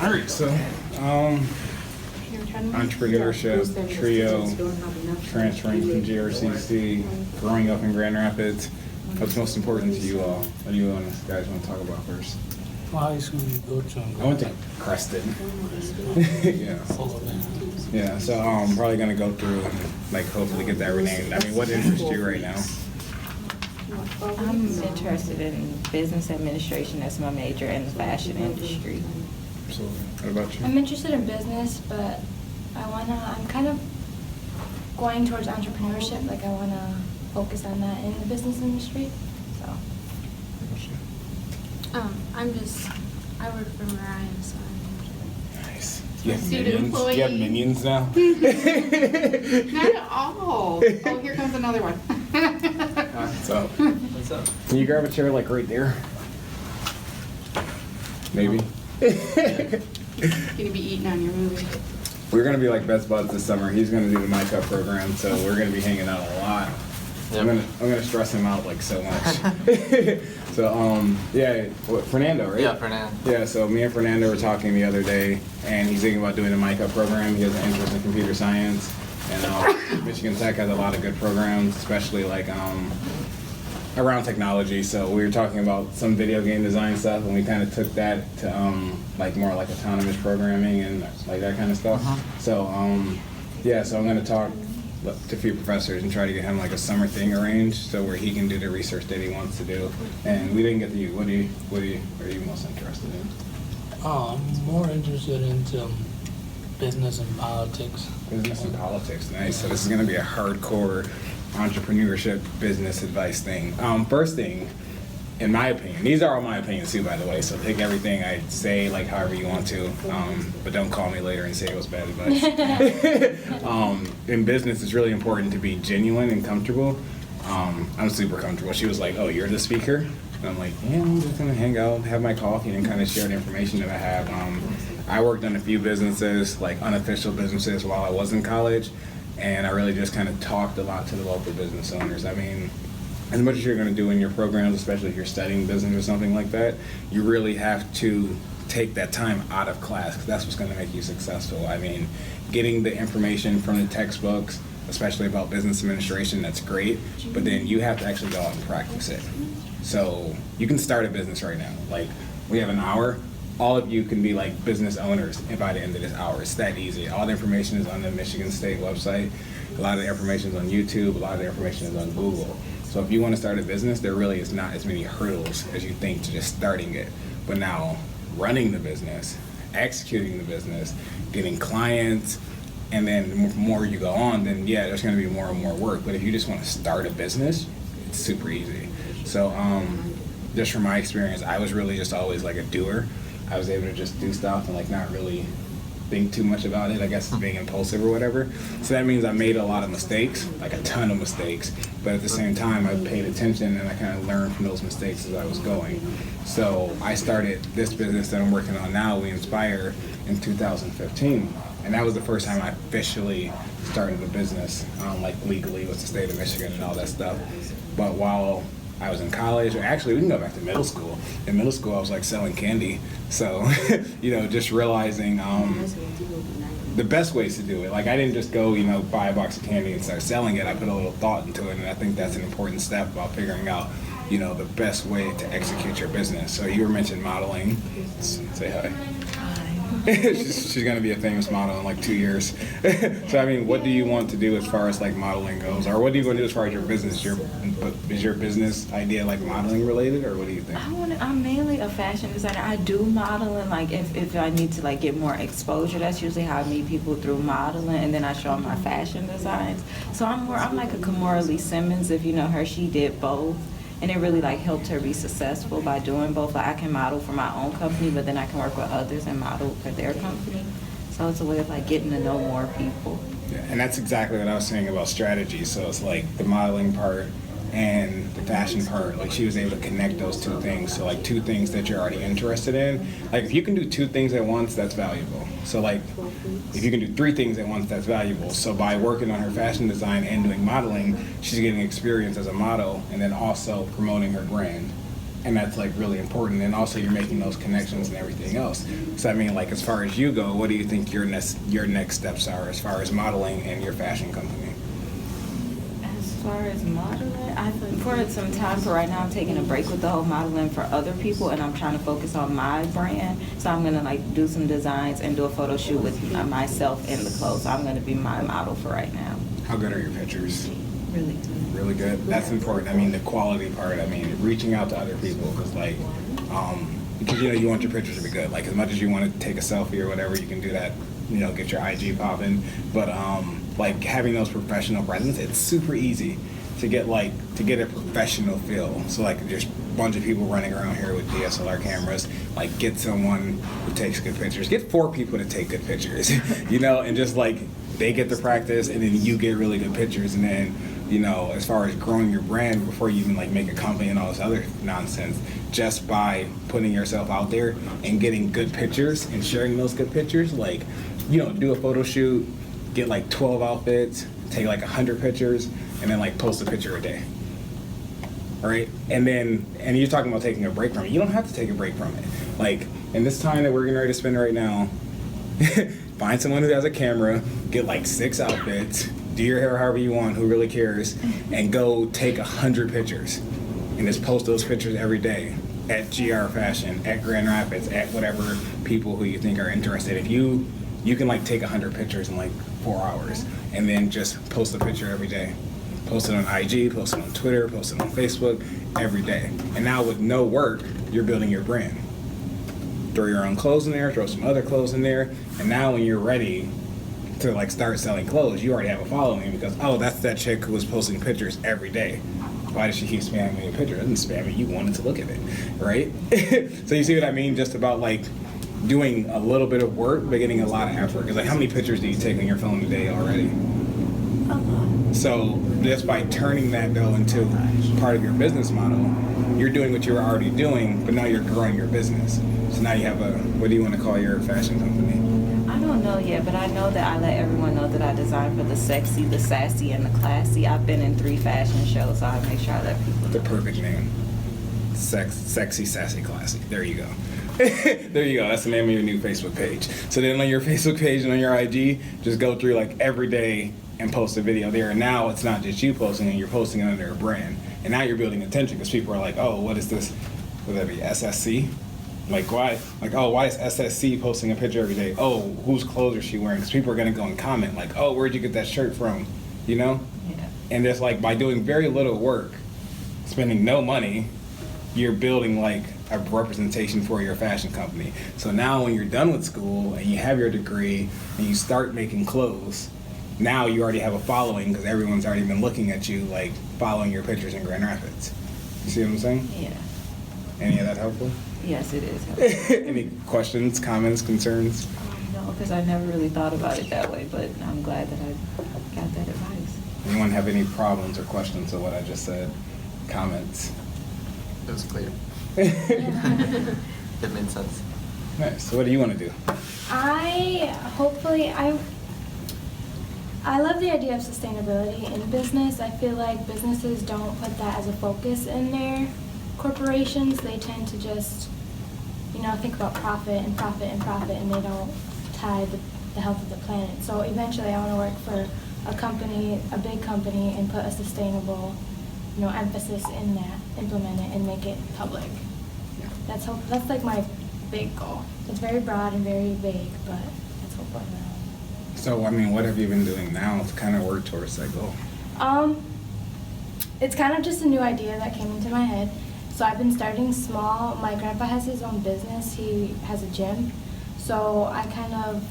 All right, so Entrepreneurship TRiO, transferring from GRCC, growing up in Grand Rapids. What's most important to you all? What do you guys want to talk about first? What high school you go to? I went to Creston. Yeah. Yeah, so I'm probably gonna go through and like hopefully get that renamed. I mean, what interests you right now? I'm interested in business administration as my major in the fashion industry. Absolutely. What about you? I'm interested in business, but I'm kind of going towards entrepreneurship. Like I wanna focus on that in the business industry. So. I work for Mariah, so I'm Nice. You have Student minions? Do you have minions now? not at all. Oh, here comes another one. What's up? What's up? Can you grab a chair like right there? Maybe. Gonna be eating on your movie. We're gonna be like best buds this summer. He's gonna do the MiCup program, so we're gonna be hanging out a lot. Yep. I'm gonna stress him out like so much. So yeah, what, Fernando, right? Yeah, Fernando. Yeah, so me and Fernando were talking the other day, and he's thinking about doing a MiCup program. He has an interest in computer science, and Michigan Tech has a lot of good programs, especially like around technology. So we were talking about some video game design stuff, and we kind of took that to like more like autonomous programming and like that kind of stuff. So yeah, so I'm gonna talk to a few professors and try to get him like a summer thing arranged, so where he can do the research that he wants to do. And we didn't get to you. What are you most interested in? I'm more interested into business and politics. Business and politics, nice. So this is gonna be a hardcore entrepreneurship business advice thing. First thing, in my opinion, these are all my opinions too, by the way, so take everything I say like however you want to, but don't call me later and say it was bad advice. In business, it's really important to be genuine and comfortable. I'm super comfortable. She was like, oh, you're the speaker? And I'm like, yeah, I'm just gonna hang out, have my coffee, and kind of share the information that I have. I worked on a few businesses, like unofficial businesses, while I was in college, and I really just kind of talked a lot to the local business owners. I mean, as much as you're going to do in your programs, especially if you're studying business or something like that, you really have to take that time out of class, because that's what's going to make you successful. I mean, getting the information from the textbooks, especially about business administration, that's great, but then you have to actually go out and practice it. So you can start a business right now. Like, we have an hour. All of you can be like business owners by the end of this hour. It's that easy. All the information is on the Michigan State website. A lot of the information is on YouTube. A lot of the information is on Google. So if you want to start a business, there really is not as many hurdles as you think to just starting it. But now, running the business, executing the business, getting clients, and then the more you go on, then yeah, there's going to be more and more work. But if you just want to start a business, it's super easy. So just from my experience, I was really just always like a doer. I was able to just do stuff and like not really think too much about it, I guess, being impulsive or whatever. So that means I made a lot of mistakes, like a ton of mistakes, but at the same time I paid attention and I kind of learned from those mistakes as I was going. So I started this business that I'm working on now, We Inspire, in 2015, and that was the first time I officially started a business, like legally with the state of Michigan and all that stuff. But while I was in college, or actually we can go back to middle school. In middle school I was like selling candy. So, you know, just realizing the best ways to do it. Like I didn't just go, you know, buy a box of candy and start selling it. I put a little thought into it, and I think that's an important step about figuring out, you know, the best way to execute your business. So you were mentioning modeling. Say hi. she's going to be a famous model in like 2 years. So I mean, what do you want to do as far as like modeling goes, or what do you want to do as far as your business? Is your business idea like modeling related, or what do you think? I'm mainly a fashion designer. I do modeling, like if I need to like get more exposure, that's usually how I meet people, through modeling, and then I show them my fashion designs. So I'm like a Kamora Lee Simmons, if you know her. She did both. And it really like helped her be successful by doing both. Like I can model for my own company, but then I can work with others and model for their company. So it's a way of like getting to know more people. Yeah, and that's exactly what I was saying about strategy. So it's like the modeling part and the fashion part. Like she was able to connect those two things. So like two things that you're already interested in. Like if you can do two things at once, that's valuable. So like if you can do three things at once, that's valuable. So by working on her fashion design and doing modeling, she's getting experience as a model and then also promoting her brand. And that's like really important. And also you're making those connections and everything else. So I mean, like as far as you go, what do you think your next steps are as far as modeling and your fashion company? As far as modeling, I think for some time, for right now, I'm taking a break with the whole modeling for other people, and I'm trying to focus on my brand. So I'm gonna like do some designs and do a photo shoot with myself in the clothes. So I'm gonna be my model for right now. How good are your pictures? Really good. Really good. That's important. I mean, the quality part. I mean, reaching out to other people because, like, because you want your pictures to be good. Like, as much as you want to take a selfie or whatever, you can do that. Get your IG popping. But like having those professional presence, it's super easy to get a professional feel. So like, just a bunch of people running around here with DSLR cameras. Like, get someone who takes good pictures. Get 4 people to take good pictures. And just like they get the practice, and then you get really good pictures, and then. As far as growing your brand before you even like make a company and all this other nonsense, just by putting yourself out there and getting good pictures and sharing those good pictures, like, do a photo shoot, get like 12 outfits, take like 100 pictures, and then like post a picture a day. All right? And you're talking about taking a break from it. You don't have to take a break from it. Like, in this time that we're getting ready to spend right now, find someone who has a camera, get like 6 outfits, do your hair however you want, who really cares, and go take 100 pictures and just post those pictures every day at GR Fashion, at Grand Rapids, at whatever people who you think are interested. If you can like take 100 pictures in like 4 hours and then just post a picture every day. Post it on IG, post it on Twitter, post it on Facebook every day. And now with no work, you're building your brand. Throw your own clothes in there, throw some other clothes in there, and now when you're ready to like start selling clothes, you already have a following because, oh, that's that chick who was posting pictures every day. Why does she keep spamming me a picture? It doesn't spam it, you wanted to look at it, right? So you see what I mean? Just about like doing a little bit of work, but getting a lot of effort. Because like, how many pictures do you take on your phone a day already? A lot. So just by turning that though into part of your business model, you're doing what you were already doing, but now you're growing your business. So now you have what do you want to call your fashion company? I don't know yet, but I know that I let everyone know that I design for the sexy, the sassy, and the classy. I've been in 3 fashion shows, so I make sure I let people know. The perfect name. Sexy, sassy, classy. There you go. There you go. That's the name of your new Facebook page. So then on your Facebook page and on your IG, just go through like every day and post a video there. And now it's not just you posting it, you're posting it under a brand. And now you're building attention because people are like, oh, what is this? Would that be SSC? Like, why? Like, oh, why is SSC posting a picture every day? Oh, whose clothes is she wearing? Because people are going to go and comment, like, oh, where'd you get that shirt from? Yeah. And just like by doing very little work, spending no money, you're building like a representation for your fashion company. So now when you're done with school and you have your degree and you start making clothes, now you already have a following because everyone's already been looking at you, like following your pictures in Grand Rapids. You see what I'm saying? Yeah. Any of that helpful? Yes, it is. Any questions, comments, concerns? No, because I never really thought about it that way, but I'm glad that I got that advice. Anyone have any problems or questions of what I just said? Comments? It was clear. Yeah. It made sense. Nice. So what do you want to do? I love the idea of sustainability in business. I feel like businesses don't put that as a focus in their corporations. They tend to just, think about profit, and they don't tie the health of the planet. So eventually I want to work for a company, a big company, and put a sustainable, emphasis in that, implement it, and make it public. Yeah. That's like my big goal. It's very broad and very vague, but that's hopefully that. So, I mean, what have you been doing now to kind of work towards that goal? It's kind of just a new idea that came into my head. So I've been starting small. My grandpa has his own business. He has a gym. So I kind of,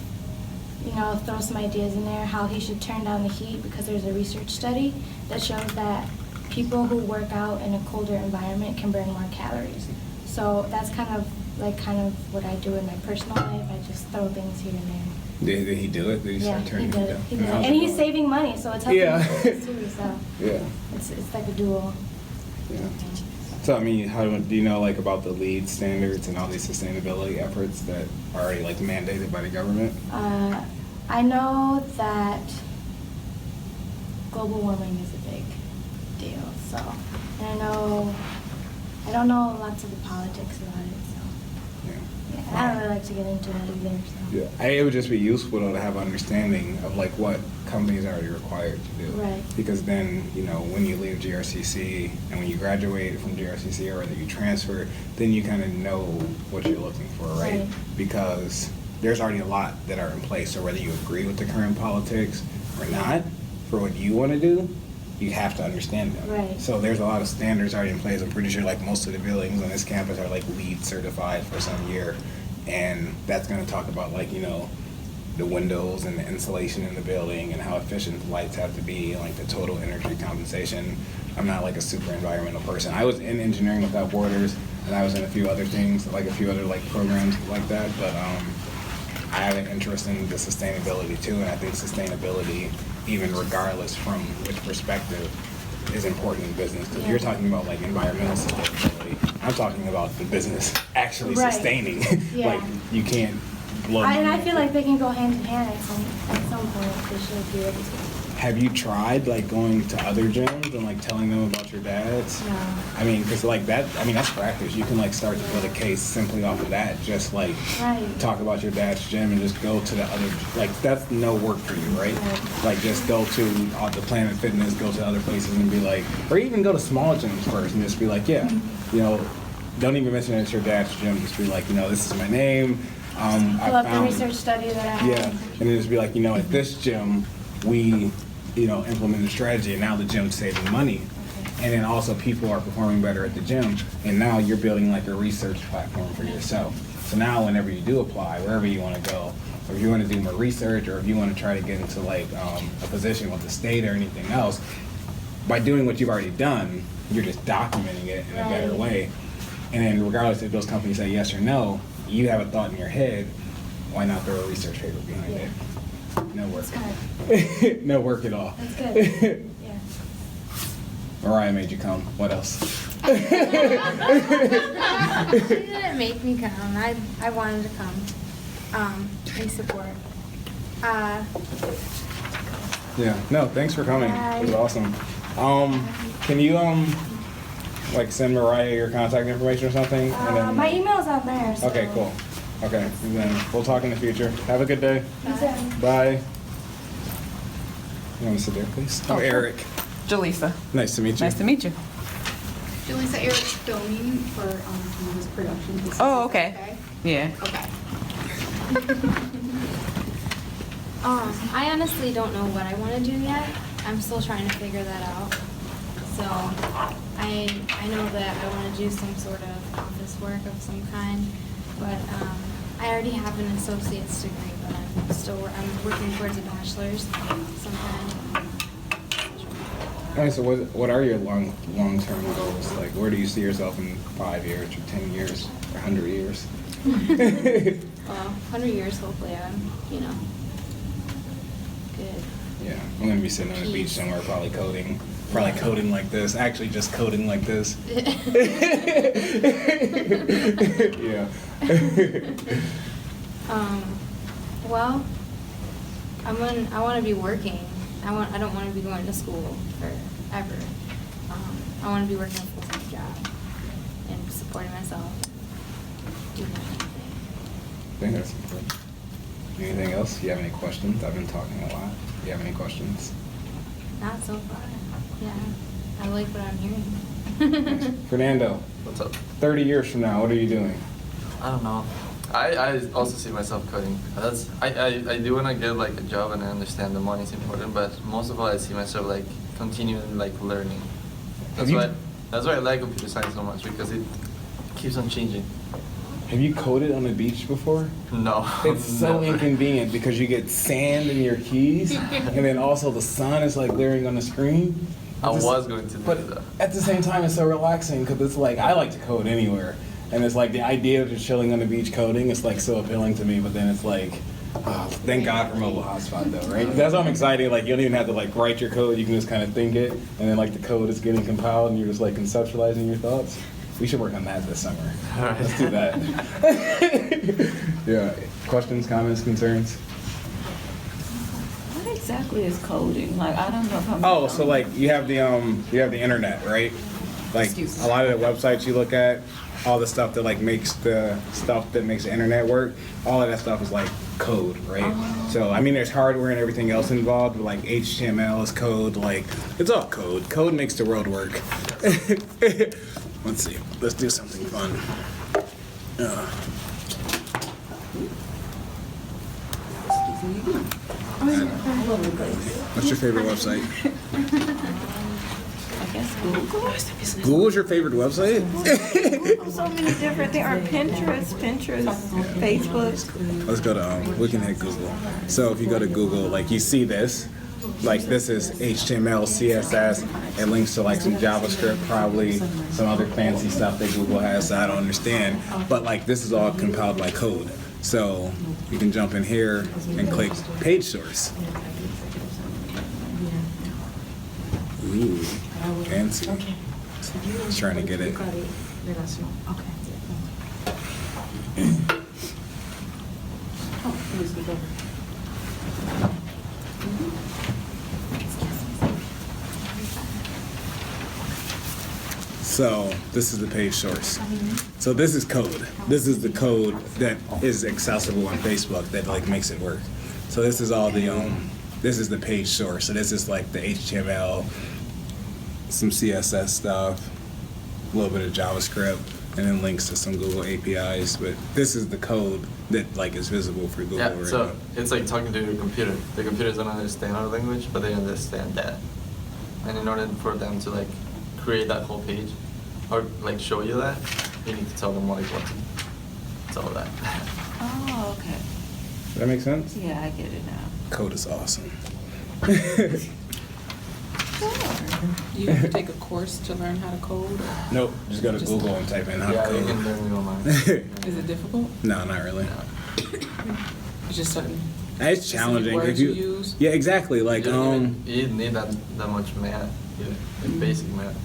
throw some ideas in there how he should turn down the heat because there's a research study that shows that people who work out in a colder environment can burn more calories. So that's kind of what I do in my personal life. I just throw things here and there. Did he do it? Did he start turning he did it it. down? He did it. how's And it he's going? saving money, so it's helping Yeah. business too. So Yeah. it's like a dual. Yeah. So, I mean, do you know, like, about the LEED standards and all these sustainability efforts that are already, like, mandated by the government? I know that global warming is a big deal. So, and I know I don't know lots of the politics about it, so. Yeah. Yeah, I don't really like to get into it either, so. Yeah, it would just be useful though to have understanding of like what companies are already required to do. Right. Because then, you know, when you leave GRCC and when you graduate from GRCC or whether you transfer, then you kind of know what you're looking for, right? Right. Because there's already a lot that are in place. So whether you agree with the current politics or not, for what you want to do, you have to understand them. Right. So there's a lot of standards already in place. I'm pretty sure like most of the buildings on this campus are like LEED certified for some year. And that's going to talk about like, you know, the windows and the insulation in the building and how efficient the lights have to be and like the total energy compensation. I'm not like a super environmental person. I was in Engineering Without Borders and I was in a few other things, like a few other like programs like that. But I have an interest in the sustainability too. And I think sustainability, even regardless from which perspective, is important in business. Because you're talking about like environmental sustainability. I'm talking about the business actually Right. sustaining. Yeah. Like you can't blow And I money. feel like they can go hand in hand at some point. They should be able to. Have you tried like going to other gyms and like telling them about your dads? No. I mean, because like that, I mean, that's practice. You can like start to build a case simply off of that. Just like Right. talk about your dad's gym and just go to the other, like that's no work for you, right? Right. Like just go to the Planet Fitness, go to other places and be like, or even go to small gyms first and just be like, yeah, you know, don't even mention it's your dad's gym. Just be like, you know, this is my name. I Pull up the found, research study that I have. yeah, and then just be like, you know, at this gym, we, you know, implemented a strategy, and now the gym's saving money. And then also people are performing better at the gym, and now you're building like a research platform for yourself. So now whenever you do apply, wherever you want to go, or if you want to do more research, or if you want to try to get into like a position with the state or anything else, by doing what you've already done, you're just documenting it in a better Right. way. And then regardless if those companies say yes or no, you have a thought in your head, why not throw a research paper behind it? No work. That's good. No work at all. That's good. Yeah. Mariah made you come. What else? She didn't make me come. I wanted to come. In support. Yeah. No, thanks for coming. It was awesome. Can you like send Mariah your contact information or something? And then, My email's on there. So. Okay, cool. Okay, and then we'll talk in the future. Have a good day. You too. Bye. You want to sit there, please? Oh, Eric. Jaleesa. Nice to meet you. Nice to meet you. Jaleesa, Eric's filming for this production. This Oh, is- okay. Yeah. Okay. I honestly don't know what I want to do yet. I'm still trying to figure that out. So I know that I want to do some sort of office work of some kind, but I already have an associate's degree, but I'm working towards a bachelor's sometime. All right, so what are your long-term goals? Like, where do you see yourself in 5 years or 10 years or 100 years? Well, 100 years, hopefully, I'm, good. Yeah, I'm gonna be sitting on the beach somewhere, probably coding like this. Actually, just coding like this. Yeah. Well, I want to be working. I don't want to be going to school forever. I want to be working a full-time job and supporting myself, doing my own thing. I think that's important. Anything else? Do you have any questions? I've been talking a lot. Do you have any questions? Not so far. Yeah, I like what I'm hearing. Fernando, What's up? 30 years from now, what are you doing? I don't know. I also see myself coding. I do want to get like a job, and I understand the money is important, but most of all I see myself like continuing like learning. Have you- That's why I like computer science so much, because it keeps on changing. Have you coded on the beach before? No. It's so never. inconvenient because you get sand in your keys, and then also the sun is like glaring on the screen. I It's was going to do But that. at the same time, it's so relaxing because it's like I like to code anywhere, and it's like the idea of just chilling on the beach coding is like so appealing to me. But then it's like, oh, thank God for mobile hotspot though, right? That's why I'm excited. Like you don't even have to like write your code; you can just kind of think it, and then like the code is getting compiled, and you're just like conceptualizing your thoughts. We should work on that this summer. All right. Let's do that. Yeah. Questions, comments, concerns? What exactly is coding? Like, I don't know if I'm. Oh, so like you have the internet, right? Like Excuse me. a lot of the websites you look at, all the stuff that like makes the internet work, all of that stuff is like code, right? So I mean, there's hardware and everything else involved, but like HTML is code, like it's all code. Code makes the world work. Let's see. Let's do something fun. What's your favorite website? I guess Google. Google's your favorite website? So many different things. Or Pinterest, Facebook. Let's go to, we can hit Google. So if you go to Google, like you see this, like this is HTML, CSS, it links to like some JavaScript, probably some other fancy stuff that Google has that I don't understand, but like this is all compiled by code. So you can jump in here and click page source. Ooh, fancy. Just trying to get it. So this is the page source. So this is code. This is the code that is accessible on Facebook that like makes it work. So this is all the this is the page source. So this is like the HTML, some CSS stuff, a little bit of JavaScript, and then links to some Google APIs. But this is the code that like is visible for Google. Yeah, right so now. it's like talking to your computer. The computers don't understand our language, but they understand that. And in order for them to like create that whole page, or like show you that, you need to tell them like what to. It's all that. Oh, okay. Does that make sense? Yeah, I get it now. Code is awesome. You have to take a course to learn how to code? Or Nope, just go to Google and type in how Yeah, to you can code. learn it online. is it difficult? No, not really. It's just certain. It's challenging. words If you you use? Yeah, exactly. Like You didn't need that much math, basic math.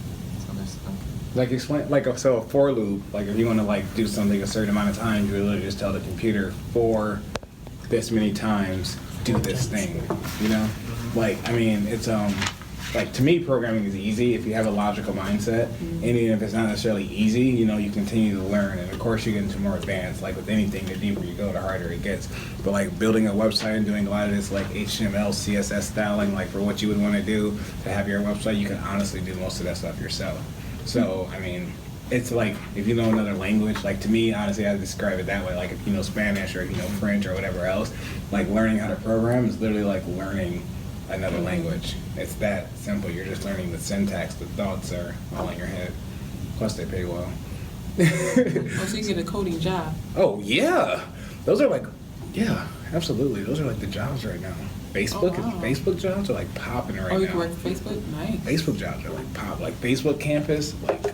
to understand. like explain like so a for loop. Like if you want to like do something a certain amount of time, you literally just tell the computer for this many times do this thing. You know, like I mean it's like to me programming is easy if you have a logical mindset, and even if it's not necessarily easy, you know you continue to learn, and of course you get into more advanced. Like with anything, the deeper you go, the harder it gets. But like building a website and doing a lot of this like HTML, CSS styling, like for what you would want to do to have your website, you can honestly do most of that stuff yourself. So I mean, it's like if you know another language, like to me, honestly, I describe it that way. Like if you know Spanish or if you know French or whatever else, like learning how to program is literally like learning another language. It's that simple. You're just learning the syntax. The thoughts are all in your head. Plus, they pay well. Oh, so you get a coding job. Oh yeah, those are like, yeah, absolutely. Those are like the jobs right now. Facebook, Oh, wow. Facebook jobs are like popping right Oh, you now. can work for Facebook? Nice. Facebook jobs are like pop. Like Facebook campus, like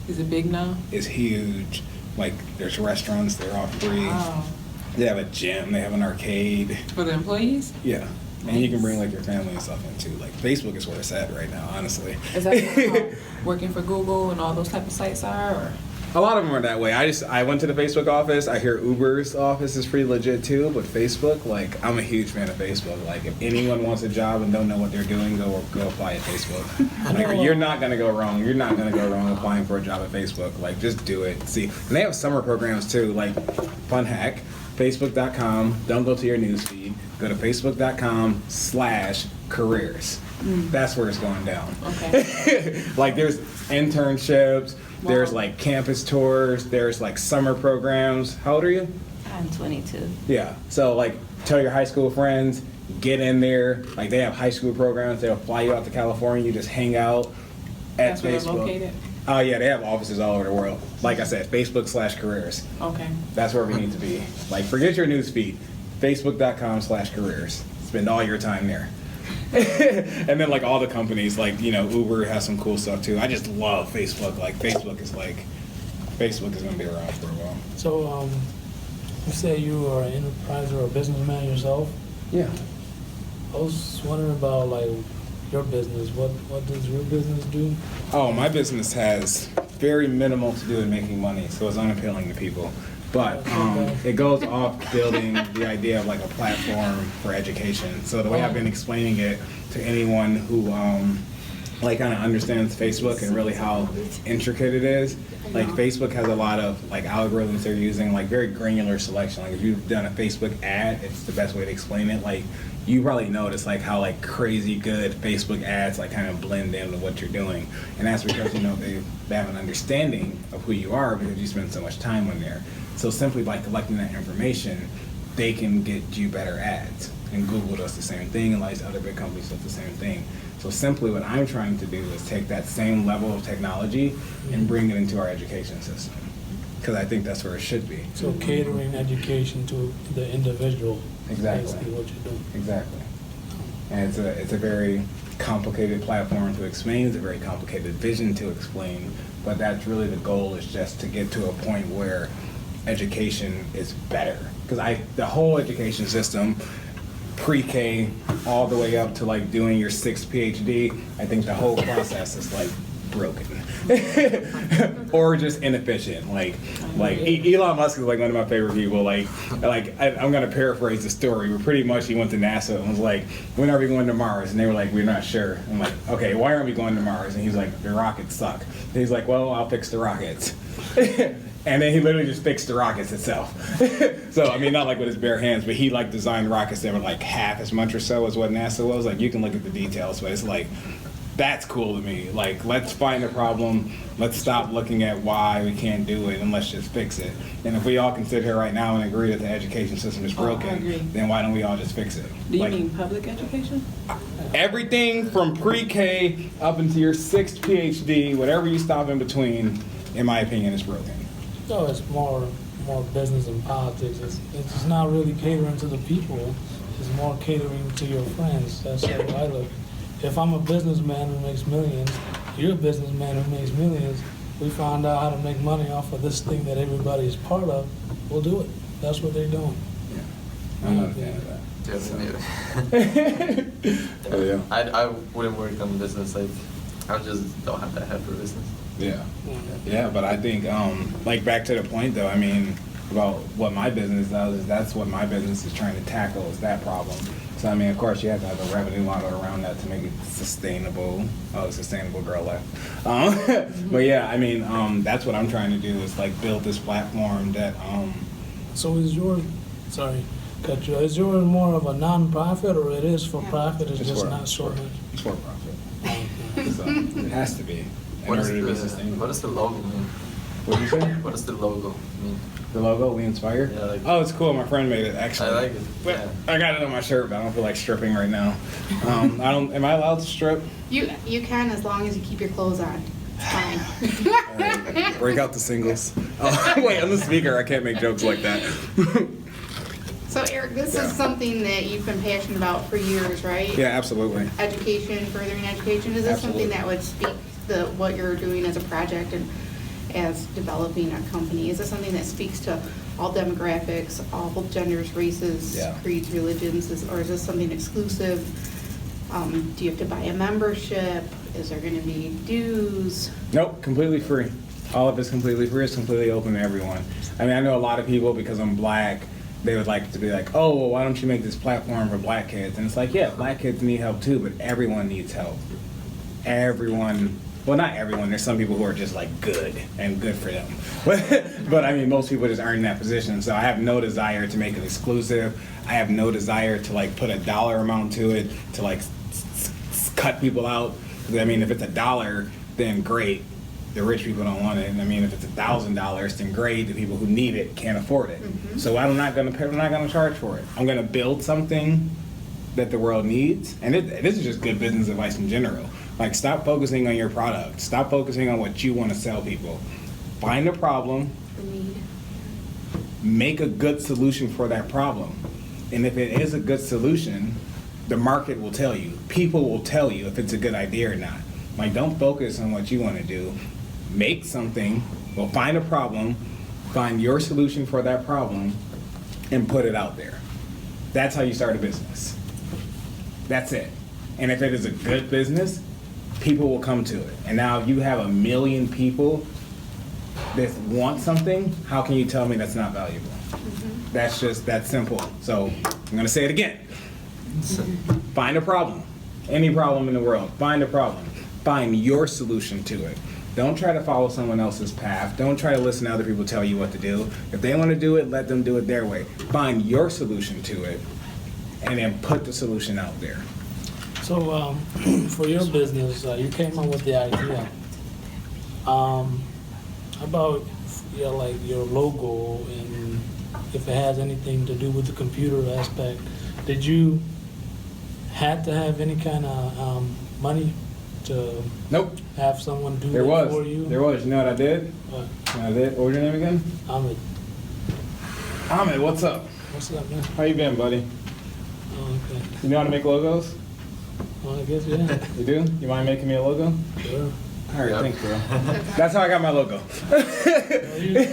Is it big now? is huge. Like there's restaurants, they're all free. Wow. They have a gym, they have an arcade. For the employees? Yeah. And you can bring like your family and stuff in too. Like Facebook is where it's at right now, honestly. Is that how working for Google and all those type of sites are? Or? A lot of them are that way. I went to the Facebook office. I hear Uber's office is pretty legit too, but Facebook, like I'm a huge fan of Facebook. Like if anyone wants a job and don't know what they're doing, go apply at Facebook. Like you're not gonna go wrong. You're not gonna go wrong applying for a job at Facebook. Like just do it. See, and they have summer programs too. Like fun hack, Facebook.com. Don't go to your newsfeed. Go to Facebook.com/careers. That's where it's going down. Okay. Like there's internships. There's Wow. like campus tours, there's like summer programs. How old are you? I'm 22. Yeah. So like tell your high school friends, get in there. Like they have high school programs, they'll fly you out to California, you just hang out at That's where they're Facebook. located? Oh yeah, they have offices all over the world. Like I said, Facebook/careers. Okay. That's where we need to be. Like forget your news feed. Facebook.com/careers. Spend all your time there. And then like all the companies, like you know, Uber has some cool stuff too. I just love Facebook. Like Facebook is gonna be around for a while. So, you say you are an enterprise or a businessman yourself. Yeah. I was wondering about like your business. What does your business do? Oh, my business has very minimal to do with making money, so it's unappealing to people. But it goes off building the idea of like a platform for education. So the way I've been explaining it to anyone who like kind of understands Facebook and really how intricate it is. Like Facebook has a lot of like algorithms they're using, like very granular selection. Like if you've done a Facebook ad, it's the best way to explain it. Like you probably notice like how like crazy good Facebook ads like kind of blend into what you're doing. And that's because, you know, they have an understanding of who you are because you spend so much time on there. So simply by collecting that information, they can get you better ads. And Google does the same thing, and like other big companies does the same thing. So simply what I'm trying to do is take that same level of technology and bring it into our education system. Because I think that's where it should be. So catering education to the individual. Exactly. Basically what you're doing. Exactly. And it's a very complicated platform to explain, it's a very complicated vision to explain, but that's really the goal, is just to get to a point where education is better. Because the whole education system, pre-K all the way up to like doing your 6th PhD, I think the whole process is like broken or just inefficient. Like Elon Musk is like one of my favorite people. I'm gonna paraphrase the story, but pretty much he went to NASA and was like, when are we going to Mars? And they were like, we're not sure. I'm like, okay, why aren't we going to Mars? And he's like, the rockets suck. And he's like, well, I'll fix the rockets. And then he literally just fixed the rockets itself. So, I mean, not like with his bare hands, but he like designed rockets that were like half as much or so as what NASA was. Like, you can look at the details, but it's like, that's cool to me. Like, let's find a problem. Let's stop looking at why we can't do it, and let's just fix it. And if we all can sit here right now and agree that the education system is broken, I agree. then why don't we all just fix it? Do you Like, mean public education? everything from pre-K up into your 6th PhD, whatever you stop in between, in my opinion, is broken. No, it's more business and politics. It's not really catering to the people. It's more catering to your friends. That's how I look. If I'm a businessman who makes millions, you're a businessman who makes millions, we found out how to make money off of this thing that everybody is part of, we'll do it. That's what they're doing. Yeah. I'm not a fan of that. Yeah, me neither. Yeah. I wouldn't work on business. Like, I just don't have that head for business. Yeah. Yeah, but I think, like back to the point though, I mean, about what my business does is that's what my business is trying to tackle, is that problem. So, I mean, of course, you have to have a revenue model around that to make it sustainable. Oh, sustainable girl left. But yeah, I mean, that's what I'm trying to do, is like build this platform that, So is yours, sorry, cut you, is yours more of a non-profit, or it is for profit, it's just not so much? It's for profit. So it has to be. What does in order to be sustainable. the logo mean? What did you say? What does the logo mean? The logo, We Inspire? Yeah, like- oh, it's cool. My friend made it, actually. I like it. But Yeah. I got it on my shirt, but I don't feel like stripping right now. Am I allowed to strip? You can, as long as you keep your clothes on. It's fine. All right, break out the singles. Oh, wait, I'm the speaker. I can't make jokes like that. So Eric, this Yeah. is something that you've been passionate about for years, right? Yeah, absolutely. Education, furthering education. Is this something that would speak to what you're doing as a project and as developing a company? Is this something that speaks to all demographics, all genders, races, Yeah. creeds, religions, or is this something exclusive? Do you have to buy a membership? Is there going to be dues? Nope, completely free. All of it's completely free. It's completely open to everyone. I mean, I know a lot of people, because I'm black, they would like to be like, oh, well, why don't you make this platform for black kids? And it's like, yeah, black kids need help too, but everyone needs help. Everyone, well, not everyone. There's some people who are just like good and good for them. But I mean, most people just aren't in that position. So I have no desire to make it exclusive. I have no desire to like put a dollar amount to it, to like cut people out. I mean, if it's $1, then great. The rich people don't want it. And I mean, if it's $1,000, then great. The people who need it can't afford it. Mm-hmm. So I'm not gonna charge for it. I'm gonna build something that the world needs. And this is just good business advice in general. Like, stop focusing on your product. Stop focusing on what you want to sell people. Find a problem. The need. Make a good solution for that problem. And if it is a good solution, the market will tell you. People will tell you if it's a good idea or not. Like, don't focus on what you want to do. Make something, well, find a problem, find your solution for that problem, and put it out there. That's how you start a business. That's it. And if it is a good business, people will come to it. And now you have 1 million people that want something, how can you tell me that's not valuable? Mm-hmm. That's just that simple. So I'm gonna say it again. Find a problem. Any problem in the world, find a problem. Find your solution to it. Don't try to follow someone else's path. Don't try to listen to other people tell you what to do. If they want to do it, let them do it their way. Find your solution to it, and then put the solution out there. So, for your business, you came up with the idea. How about your logo, and if it has anything to do with the computer aspect? Did you had to have any kind of money to Nope. have someone do There that was. for you? There was. You know what I did? What? You know what I did? What was your name again? Ahmed, what's up? What's up, man? How you been, buddy? Oh, okay. You know how to make logos? Well, I guess, yeah. You do? You mind making me a logo? Sure. All right, Yep. thanks, bro. That's how I got my logo. Well, you're a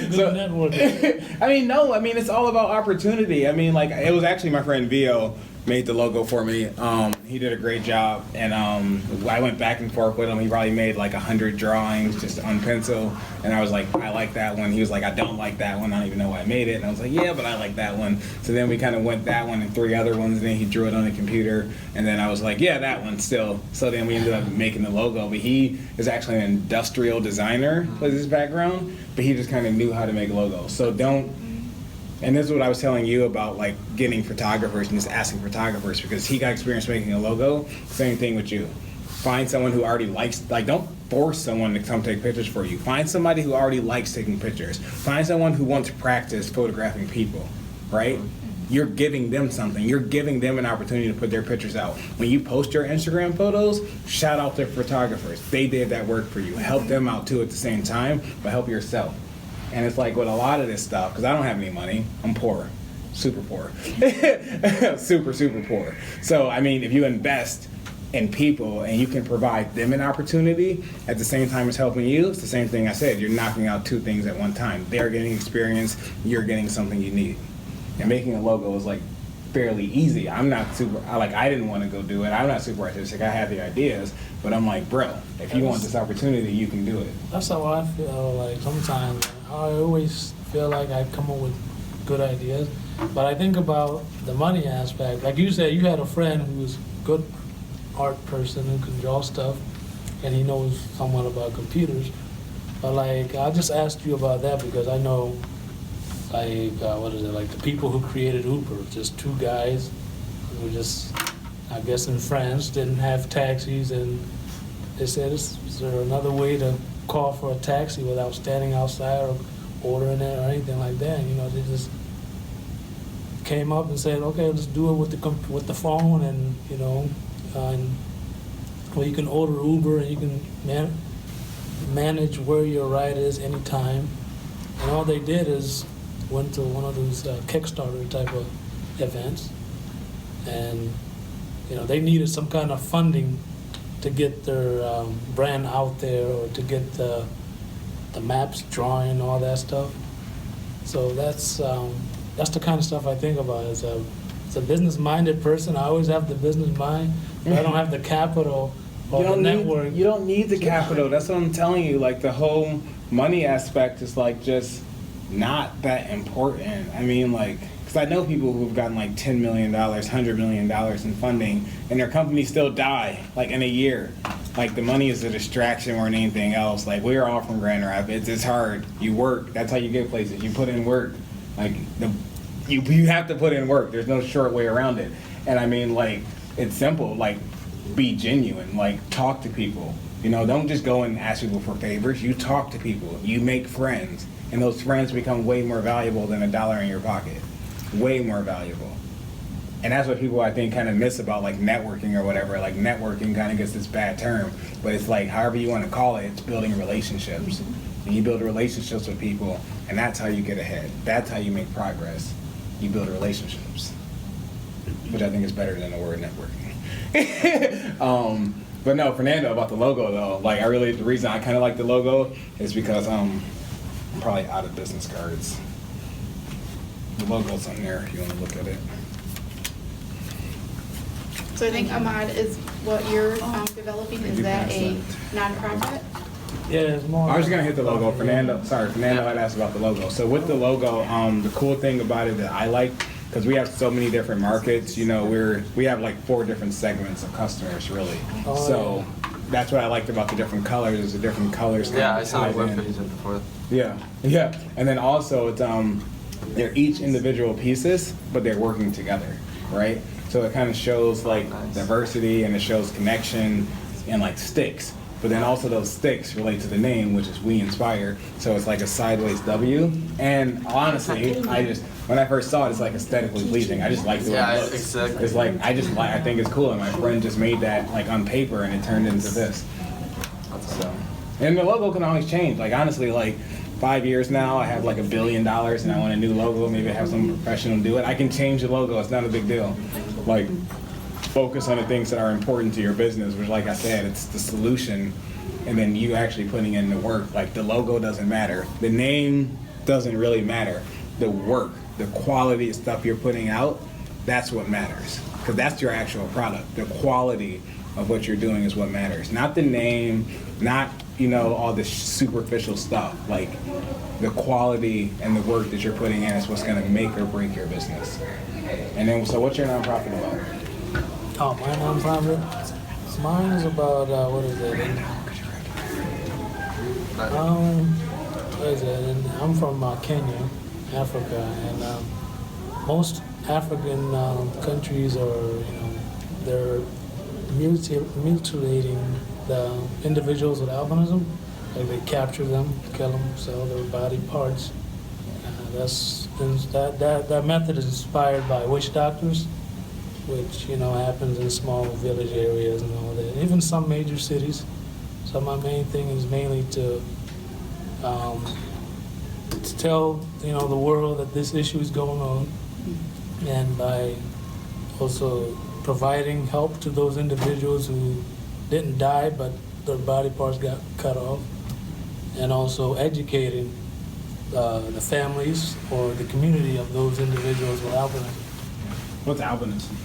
good networker. I mean, no, I mean, it's all about opportunity. I mean, like, it was actually my friend Vio made the logo for me. He did a great job, and I went back and forth with him. He probably made like 100 drawings just on pencil, and I was like, I like that one. He was like, I don't like that one. I don't even know why I made it. And I was like, yeah, but I like that one. So then we kind of went that one and 3 other ones, and then he drew it on the computer, and then I was like, yeah, that one still. So then we ended up making the logo, but he is actually an industrial designer with his background, but he just kind of knew how to make logos. So don't. And this is what I was telling you about, like, getting photographers and just asking photographers, because he got experience making a logo. Same thing with you. Find someone who already likes, like, don't force someone to come take pictures for you. Find somebody who already likes taking pictures. Find someone who wants to practice photographing people, right? You're giving them something. You're giving them an opportunity to put their pictures out. When you post your Instagram photos, shout out to photographers. They did that work for you. Help them out too at the same time, but help yourself. And it's like with a lot of this stuff, because I don't have any money, I'm poor, super poor, super, super poor. So, I mean, if you invest in people and you can provide them an opportunity at the same time as helping you, it's the same thing I said. You're knocking out 2 things at one time. They're getting experience, you're getting something you need. And making a logo is like fairly easy. I'm not super, I didn't want to go do it. I'm not super artistic. I had the ideas, but I'm like, bro, if you want this opportunity, you can do it. That's how I feel. Like sometimes I always feel like I come up with good ideas, but I think about the money aspect. Like you said, you had a friend who was a good art person who can draw stuff, and he knows somewhat about computers. But like, I just asked you about that because I know, like, like the people who created Uber, just 2 guys who were just, I guess in France, didn't have taxis, and they said, is there another way to call for a taxi without standing outside or ordering it or anything like that? You know, they just came up and said, okay, let's do it with the phone, and you know, you can order Uber and you can manage where your ride is anytime. And all they did is went to one of those Kickstarter type of events, and you know, they needed some kind of funding to get their brand out there, or to get the maps, drawing, all that stuff. So that's the kind of stuff I think about. As a business-minded person, I always have the business mind, but I don't have the capital or the network. You don't need the capital. That's what I'm telling you. Like, the whole money aspect is like just not that important. I mean, like, because I know people who've gotten like $10 million, $100 million in funding, and their companies still die like in a year. Like, the money is a distraction more than anything else. Like, we're all from Grand Rapids. It's hard. You work. That's how you get places. You put in work. Like, you have to put in work. There's no short way around it. And I mean, like, it's simple. Like, be genuine. Like, talk to people. You know, don't just go and ask people for favors. You talk to people. You make friends. And those friends become way more valuable than $1 in your pocket. Way more valuable. And that's what people, I think, kind of miss about, like, networking or whatever. Like, networking kind of gets this bad term. But it's like, however you want to call it, it's building relationships. And you build relationships with people, and that's how you get ahead. That's how you make progress. You build relationships. Which I think is better than the word networking. But no, Fernando, about the logo, though. Like, the reason I kind of like the logo is because I'm probably out of business cards. The logo's on there if you want to look at it. So I think Ahmad is what you're developing. Is that a nonprofit? Yeah, it's more. I was just gonna hit the logo. Fernando had asked about the logo. So with the logo, the cool thing about it that I like, because we have so many different markets, you know, we have like 4 different segments of customers, really. that's what I liked about the different colors, is the different colors. Yeah, kind I of saw the tied in. webpage before. Yeah, yeah. And then also, it's, they're each individual pieces, but they're working together, right? So it kind of shows like Nice. diversity, and it shows connection, and like sticks. But then also those sticks relate to the name, which is We Inspire. So it's like a sideways W. And honestly, when I first saw it, it's like aesthetically pleasing. I just like the way Yeah, it looks. exactly. It's like, I think it's cool. And my friend just made that like on paper, and it turned into this. So, and the logo can always change. Like honestly, like 5 years now, I have like $1 billion and I want a new logo. Maybe I have some professional do it. I can change the logo. It's not a big deal. Like, focus on the things that are important to your business, which, like I said, it's the solution, and then you actually putting in the work. Like, the logo doesn't matter. The name doesn't really matter. The work, the quality of stuff you're putting out, that's what matters. Because that's your actual product. The quality of what you're doing is what matters. Not the name, not, all this superficial stuff. Like, the quality and the work that you're putting in is what's going to make or break your business. And then, so what's your nonprofit about? Oh, my nonprofit? Mine is about, what is it? What is it? And I'm from Kenya, Africa, and most African countries are, they're mutilating the individuals with albinism. Like they capture them, kill them, sell their body parts. That method is inspired by witch doctors, which happens in small village areas and all that. Even some major cities. So my main thing is mainly to tell the world that this issue is going on, and by also providing help to those individuals who didn't die but their body parts got cut off, and also educating the families or the community of those individuals with albinism. What's albinism?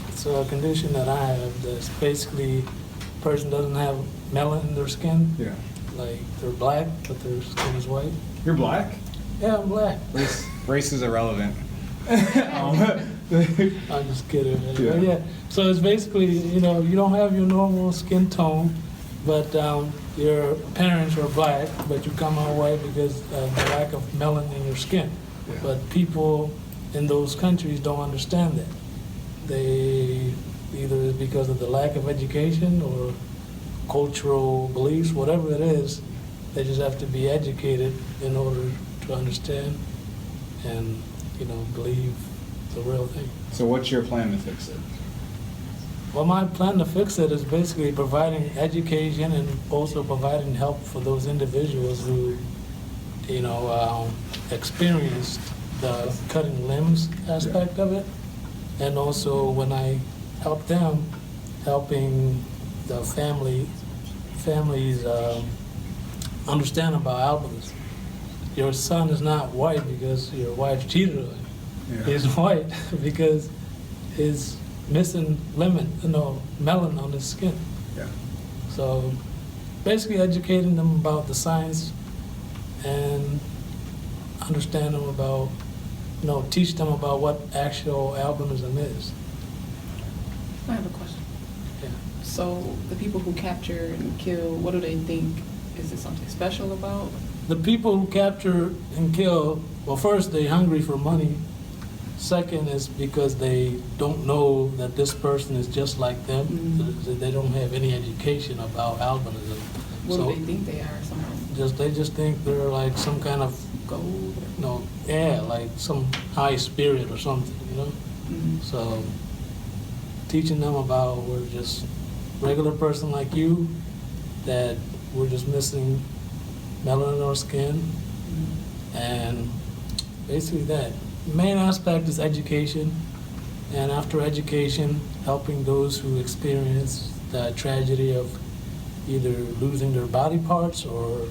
It's a condition that I have that's basically a person doesn't have melanin in their skin. Yeah. Like they're black, but their skin is white. You're black? Yeah, I'm black. Race is irrelevant. I'm just kidding. Yeah. But yeah. So it's basically, you don't have your normal skin tone, but your parents are black, but you come out white because of the lack of melanin in your skin. Yeah. But people in those countries don't understand that. They either because of the lack of education or cultural beliefs, whatever it is, they just have to be educated in order to understand and, believe the real thing. So what's your plan to fix it? Well, my plan to fix it is basically providing education and also providing help for those individuals who, experienced the cutting limbs aspect of it. And also when I help them, helping the families understand about albinism. Your son is not white because your wife cheated on him. Yeah. He's white because he's missing melanin on his skin. Yeah. So basically educating them about the science and understand them about, teach them about what actual albinism is. I have a question. Yeah. So the people who capture and kill, what do they think? Is it something special about? The people who capture and kill, well, first, they're hungry for money. Second is because they don't know that this person is just like them. Mhm. They don't have any education about albinism. What So do they think they are? Something they just think they're like some kind of, gold? like some high spirit or something, Mhm. So teaching them about we're just regular person like you, that we're just missing melanin in our skin, and basically that. The main aspect is education, and after education, helping those who experience the tragedy of either losing their body parts or,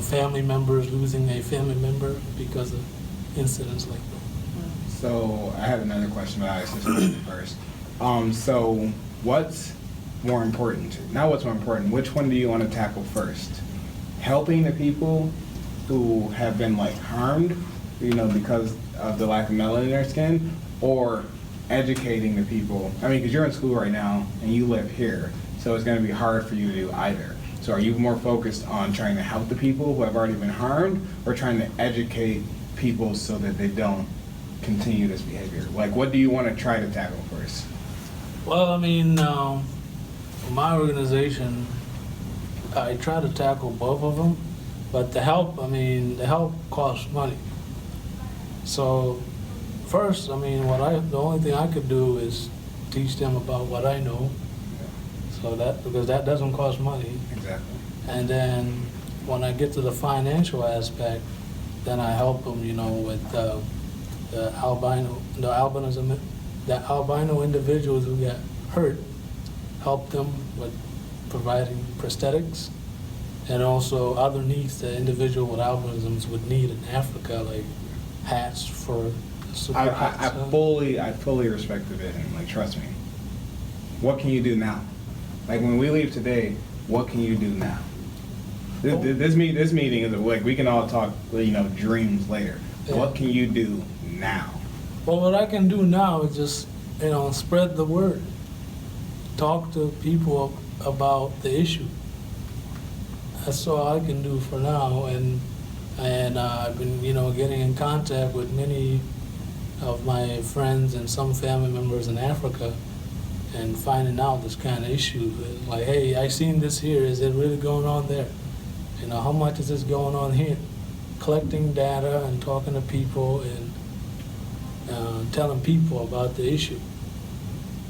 family members losing a family member because of incidents like that. So I have another question, but I asked this first. So what's more important? Not what's more important, which one do you want to tackle first? Helping the people who have been harmed, because of the lack of melanin in their skin, or educating the people? I mean, because you're in school right now and you live here. so it's going to be hard for you to do either. So are you more focused on trying to help the people who have already been harmed, or trying to educate people so that they don't continue this behavior? Like, what do you want to try to tackle first? Well, I mean, my organization, I try to tackle both of them, but the help costs money. So first, I mean, the only thing I could do is teach them about what I know. So because that doesn't cost money. Exactly. And then when I get to the financial aspect, then I help them, with the albino individuals who get hurt, help them with providing prosthetics, and also other needs that individual with albinisms would need in Africa, like hats for super hats. I fully respect the vision. Like, trust me. What can you do now? Like, when we leave today, what can you do now? This meeting is like, we can all talk, dreams later. Yeah. What can you do now? Well, what I can do now is just, spread the word. Talk to people about the issue. That's all I can do for now. And I've been, getting in contact with many of my friends and some family members in Africa, and finding out this kind of issue. Like, hey, I seen this here. Is it really going on there? How much is this going on here? Collecting data and talking to people and telling people about the issue.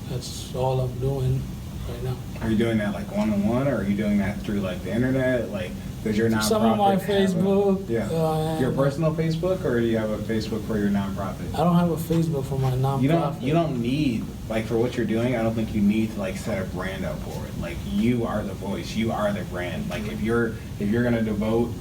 That's all I'm doing right now. Are you doing that like one-on-one, or are you doing that through like the internet? Like, does your nonprofit Some of my have Facebook. your personal Facebook, or do you have a Facebook for your nonprofit? I don't have a Facebook for my nonprofit. You don't need, like, for what you're doing, I don't think you need to like set a brand up for it. Like, you are the voice, you are the brand. Like, if you're gonna devote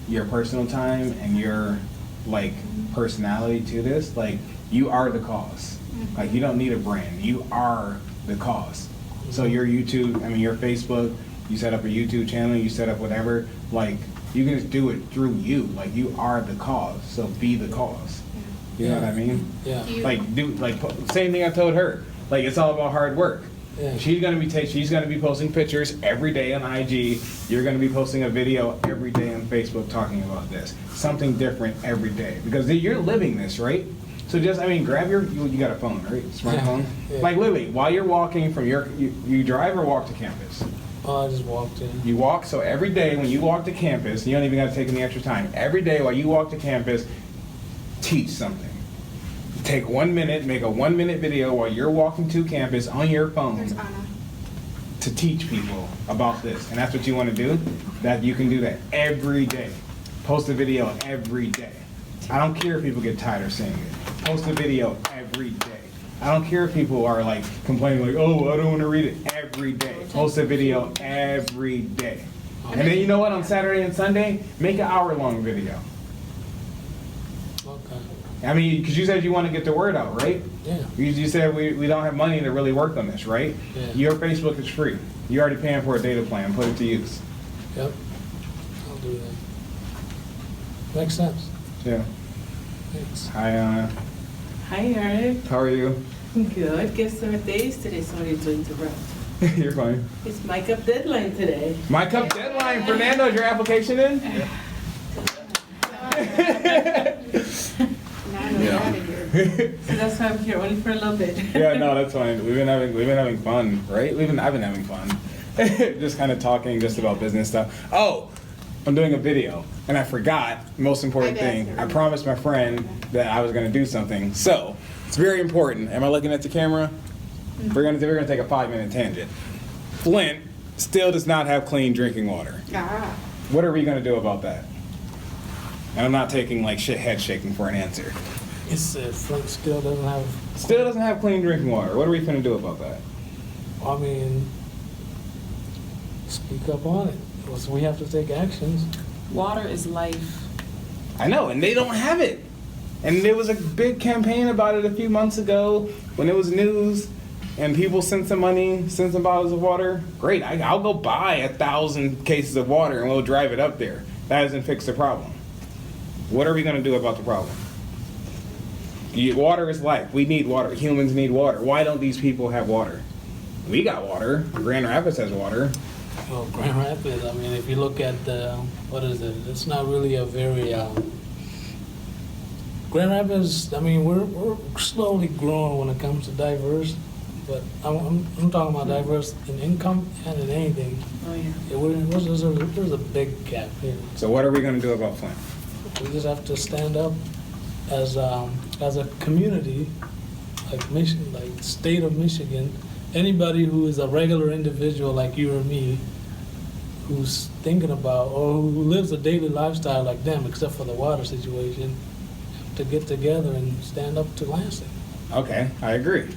your personal time and your like personality to this, like, you are the cause. Like, you don't need a brand, you are the cause. So your YouTube, your Facebook, you set up a YouTube channel, you set up whatever, like, you can just do it through you. Like, you are the cause, so be the cause. You know what I mean? Yeah. Same thing I told her. Like, it's all about hard work. Yeah. She's gonna be posting pictures every day on IG. You're gonna be posting a video every day on Facebook talking about this. Something different every day, because you're living this, right? So just, grab you got a phone, right? Smartphone? Yeah. Like, literally, while you're walking from you drive or walk to campus? Oh, I just walked in. You walk, so every day when you walk to campus, you don't even gotta take any extra time. Every day while you walk to campus, teach something. Take 1 minute, make a 1-minute video while you're walking to campus on your phone There's Anna. to teach people about this. And that's what you wanna do? That you can do that every day. Post a video every day. I don't care if people get tired of seeing it. Post a video every day. I don't care if people are like complaining like, oh, I don't want to read it. Every day. Post a video every day. And then, you know what, on Saturday and Sunday, make an hour-long video. Okay. Because you said you want to get the word out, right? Yeah. You said we don't have money to really work on this, right? Yeah. Your Facebook is free. You're already paying for a data plan. Put it to use. Yep. I'll do that. Makes sense. Yeah. Thanks. Hi, Anna. Hi, Eric. How are you? Good. Guess what day is today? Sorry to interrupt. You're fine. It's MiCup deadline today. MiCup deadline. Fernando, is your application in? So that's why I'm here, only for a little bit. Yeah, no, that's fine. We've been having fun, right? I've been having fun. Just kind of talking just about business stuff. Oh, I'm doing a video, and I forgot, most important thing. I promised my friend that I was gonna do something. So, it's very important. Am I looking at the camera? We're gonna take a 5-minute tangent. Flint still does not have clean drinking water. What are we gonna do about that? And I'm not taking like head shaking for an answer. It's Flint still doesn't have clean drinking water. What are we gonna do about that? Speak up on it. So we have to take actions. Water is life. I know, and they don't have it. And there was a big campaign about it a few months ago when it was news, and people sent some money, sent some bottles of water. Great, I'll go buy 1,000 cases of water and we'll drive it up there. That doesn't fix the problem. What are we gonna do about the problem? Water is life. We need water. Humans need water. Why don't these people have water? We got water. Grand Rapids has water. Well, Grand Rapids, I mean, if you look at the, what is it? It's not really a very, Grand Rapids, I mean, we're slowly growing when it comes to diverse, but I'm talking about diverse in income and in anything. Oh, yeah. There's a big gap here. So what are we gonna do about Flint? We just have to stand up as a community, like Michigan, like state of Michigan. Anybody who is a regular individual like you or me, who's thinking about or who lives a daily lifestyle like them, except for the water situation, have to get together and stand up to Lansing. Okay, I agree.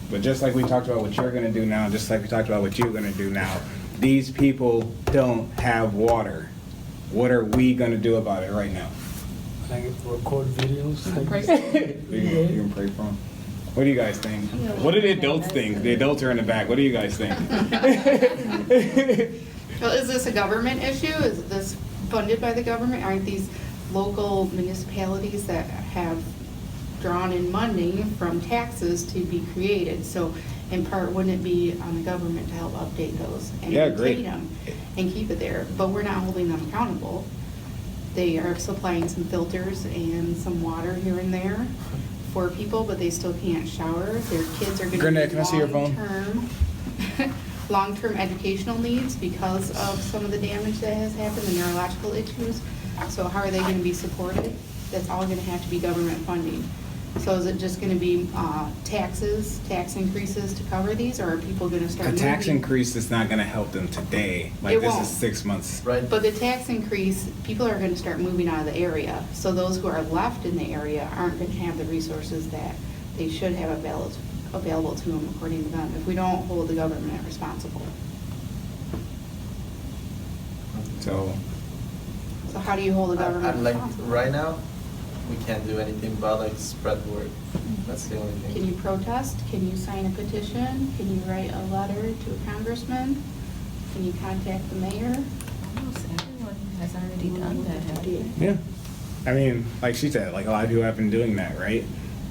But just like we talked about what you're gonna do now, just like we talked about what you're gonna do now, these people don't have water. What are we gonna do about it right now? Like record videos. You can pray for them. What do you guys think? What do the adults think? The adults are in the back. What do you guys think? Well, is this a government issue? Is this funded by the government? Aren't these local municipalities that have drawn in money from taxes to be created? So in part, wouldn't it be on the government to help update those and Yeah, maintain great. them and keep it there? But we're not holding them accountable. They are supplying some filters and some water here and there for people, but they still can't shower. Their kids are going Grenade, to can I see your phone? Long-term educational needs because of some of the damage that has happened, the neurological issues. So how are they going to be supported? That's all going to have to be government funding. So is it just going to be tax increases to cover these, or are people going to start A tax moving? increase is not gonna help them today. Like It this won't. is 6 months. Right. But the tax increase, people are going to start moving out of the area. So those who are left in the area aren't going to have the resources that they should have available to them according to them, if we don't hold the government responsible. So So how do you hold the government And like responsible? right now, we can't do anything but like spread word. That's the only thing. Can you protest? Can you sign a petition? Can you write a letter to a congressman? Can you contact the mayor? Almost everyone has already done that, haven't they? yeah, I mean, like she said, like a lot of people have been doing that, right?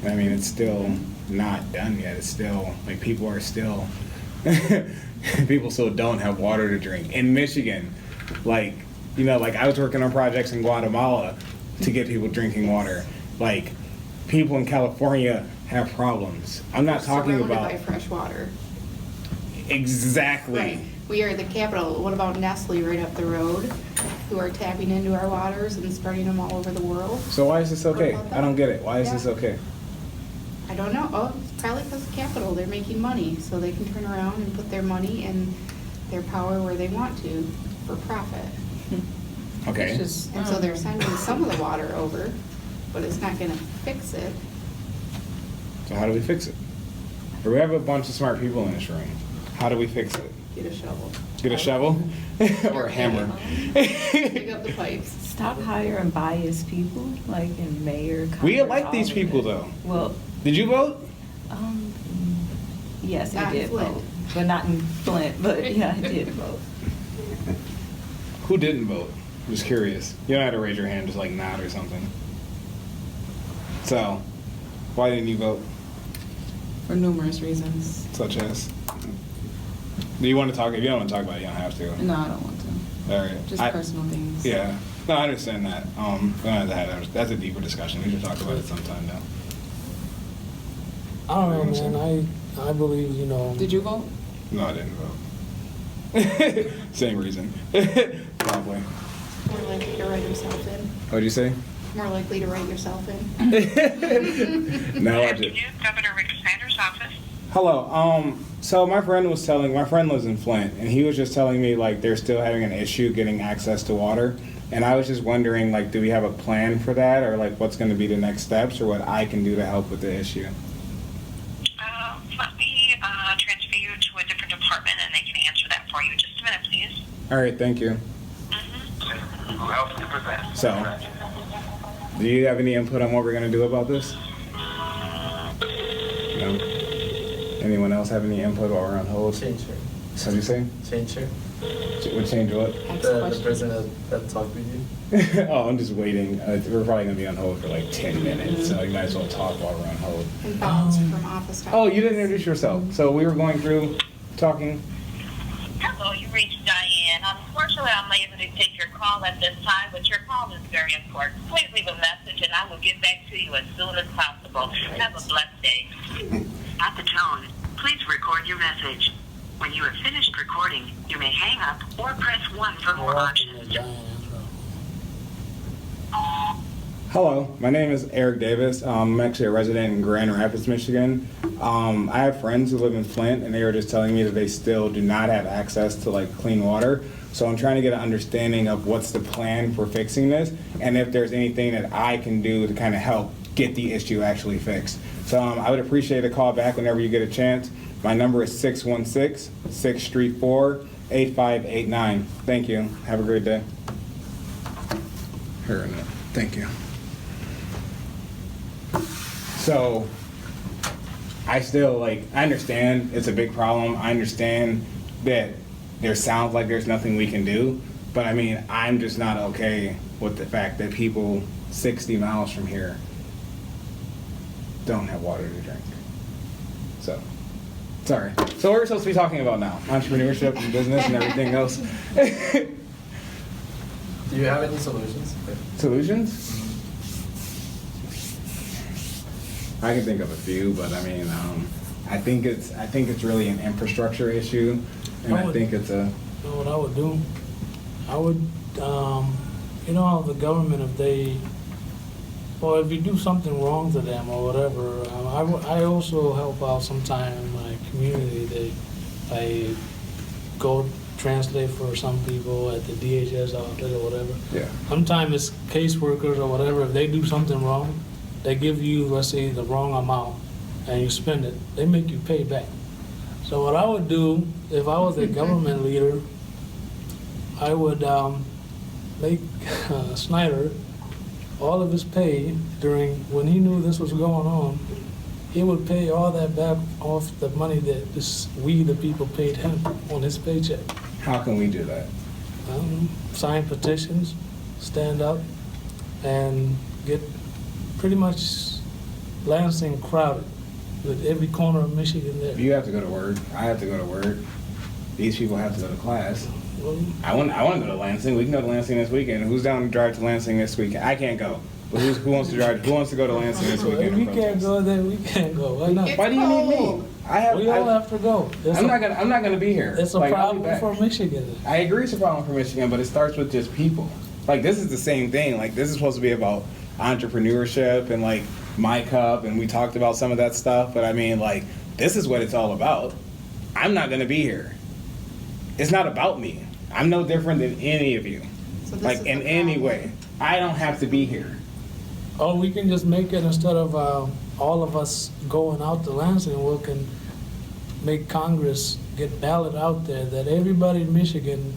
I mean, it's still not done yet. It's still like people are still people still don't have water to drink in Michigan. Like, you know, like I was working on projects in Guatemala to get people drinking water. Like, people in California have problems. I'm not talking Surrounded about by fresh water. exactly. Right. We are the capital. What about Nestle right up the road, who are tapping into our waters and spreading them all over the world? So why is this okay? I don't get it. Why is this Yeah. okay? I don't know. Oh, it's probably because of capital. They're making money, so they can turn around and put their money and their power where they want to for profit. Okay. It's just, And so they're sending some of the water over, but it's not gonna fix it. So how do we fix it? We have a bunch of smart people in this room. How do we fix it? Get a shovel. Get a shovel or a hammer? Pick up the pipes. Stop hiring biased people, like in mayor. We Congress, elect these all of people it. though. Well, Did you vote? yes, Not I in did Flint. vote, but not in Flint, but yeah, I did vote. Who didn't vote? I'm just curious. You don't have to raise your hand, just like nod or something. So, why didn't you vote? for numerous reasons. Such as? Do you want to talk? If you don't want to talk about it, you don't have to. No, I don't want to. All right. Just personal things. Yeah. No, I understand that. We don't have to have that. That's a deeper discussion. We should talk about it sometime though. I don't know, man. I believe, you know. Did you vote? No, I didn't vote. Same reason. Probably. More likely to write yourself in. What'd you say? More likely to write yourself in. No, I Good just. afternoon, Governor Rick Sanders' office. Hello. So my friend lives in Flint, and he was just telling me like they're still having an issue getting access to water, and I was just wondering like, do we have a plan for that, or like what's going to be the next steps, or what I can do to help with the issue? Let me transfer you to a different department, and they can answer that for you. Just a minute, please. All right, thank you. Who else to present? So, do you have any input on what we're going to do about this? No. Anyone else have any input while we're on hold? Change her. What'd you say? Change her. What change what? The person that talked with you. Oh, I'm just waiting. We're probably gonna be on hold for like 10 minutes, so you might as well talk while we're on hold. And bounce from office to Oh, office. you didn't introduce yourself. So we were going through talking? Hello, you reached Diane. Unfortunately, I'm unable to take your call at this time, but your call is very important. Please leave a message and I will get back to you as soon as possible. Have a blessed day. At the tone, please record your message. When you have finished recording, you may hang up or press 1 for more options. Hello, my name is Eric Davis. I'm actually a resident in Grand Rapids, Michigan. I have friends who live in Flint, and they were just telling me that they still do not have access to like clean water. So I'm trying to get an understanding of what's the plan for fixing this, and if there's anything that I can do to kind of help get the issue actually fixed. So I would appreciate a call back whenever you get a chance. My number is 616-634-8589. Thank you. Have a great day. Here, thank you. So I still I understand it's a big problem. I understand that there sounds like there's nothing we can do, but I mean, I'm just not okay with the fact that people 60 miles from here don't have water to drink. So, sorry. So what are we supposed to be talking about now? Entrepreneurship and business and everything else. Do you have any solutions? Solutions? I can think of a few, but I mean, I think it's really an infrastructure issue, and I think it's a. You know what I would do? I would, you know how the government, if you do something wrong to them or whatever, I also help out sometime in my community. I go translate for some people at the DHS office or whatever. Yeah. Sometimes it's caseworkers or whatever. If they do something wrong, they give you, let's say, the wrong amount, and you spend it. They make you pay back. So what I would do, if I was a government leader, I would make Snyder all of his pay when he knew this was going on. He would pay all that back off the money that we, the people, paid him on his paycheck. How can we do that? Sign petitions, stand up, and get pretty much Lansing crowded with every corner of Michigan there. You have to go to work. I have to go to work. These people have to go to class. Well, I want to go to Lansing. We can go to Lansing this weekend. Who's down to drive to Lansing this weekend? I can't go. But who wants to drive? Who wants to go to Lansing this weekend? If we can't go there, we can't go. Why not? Why do you need me? We all have to go. I'm not gonna be here. It's a problem for Michigan. I agree it's a problem for Michigan, but it starts with just people. This is the same thing. This is supposed to be about entrepreneurship and MiCup, and we talked about some of that stuff, but I mean, this is what it's all about. I'm not gonna be here. It's not about me. I'm no different than any of you. So this is in the any problem. way. I don't have to be here. Or we can just make it, instead of all of us going out to Lansing, we can make Congress get ballot out there that everybody in Michigan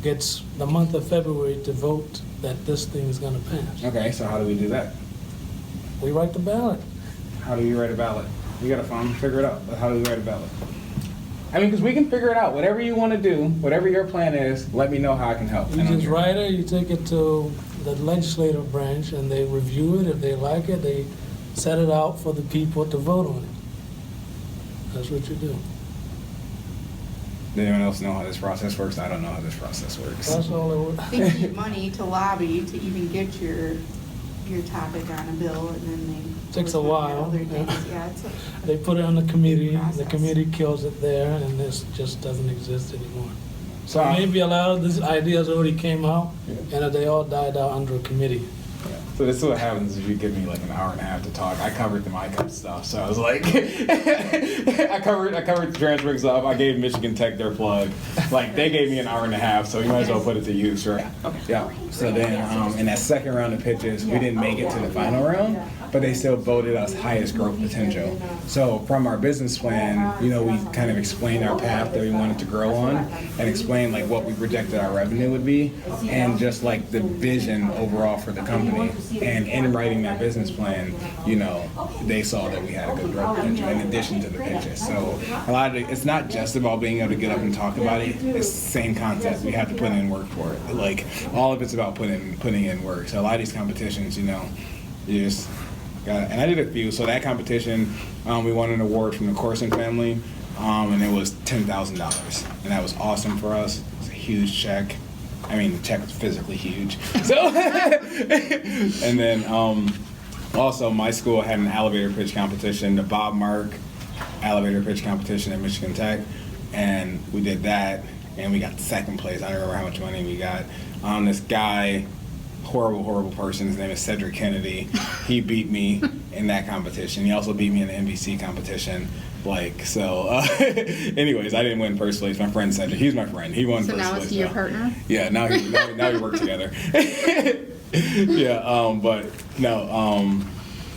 gets the month of February to vote that this thing is gonna pass. Okay, so how do we do that? We write the ballot. How do you write a ballot? You got a phone, figure it out. But how do we write a ballot? I mean, because we can figure it out. Whatever you want to do, whatever your plan is, let me know how I can help. You just write it, you take it to the legislative branch, and they review it. If they like it, they set it out for the people to vote on it. That's what you do. Does anyone else know how this process works? I don't know how this process works. That's all it would. I think you need money to lobby to even get your topic on a bill, and then they. Takes a while. Other things. Yeah, it's They put it on the committee, the process. committee kills it there, and this just doesn't exist anymore. So So- maybe a lot of these ideas already came out, Yeah. and they all died out under a committee. So this is what happens if you give me an hour and a half to talk. I covered the MiCup stuff, so I was I covered the transfer stuff. I gave Michigan Tech their plug. They gave me an hour and a half, so you might as well put it to use, right? Yeah. So then, in that second round of pitches, we didn't make it to the final round, but they still voted us highest growth potential. So from our business plan, we kind of explained our path that we wanted to grow on, and explained what we projected our revenue would be, and just the vision overall for the company. And in writing that business plan, they saw that we had a good growth potential in addition to the pitches. So a lot of it's not just about being able to get up and talk about it. It's the same concept. We have to put in work for it. All of it's about putting in work. So a lot of these competitions, you just got. And I did a few. So that competition, we won an award from the Corson family and it was $10,000, and that was awesome for us. It was a huge check. I mean, the check was physically huge. So, and then also my school had an elevator pitch competition, the Bob Mark elevator pitch competition at Michigan Tech, and we did that, and we got second place. I don't remember how much money we got. This guy, horrible person, his name is Cedric Kennedy. He beat me in that competition. He also beat me in the NBC competition. Anyways, I didn't win first place. My friend Cedric, he's my friend. He won first place. So now is he your partner? Yeah, now we work together. Yeah, but no,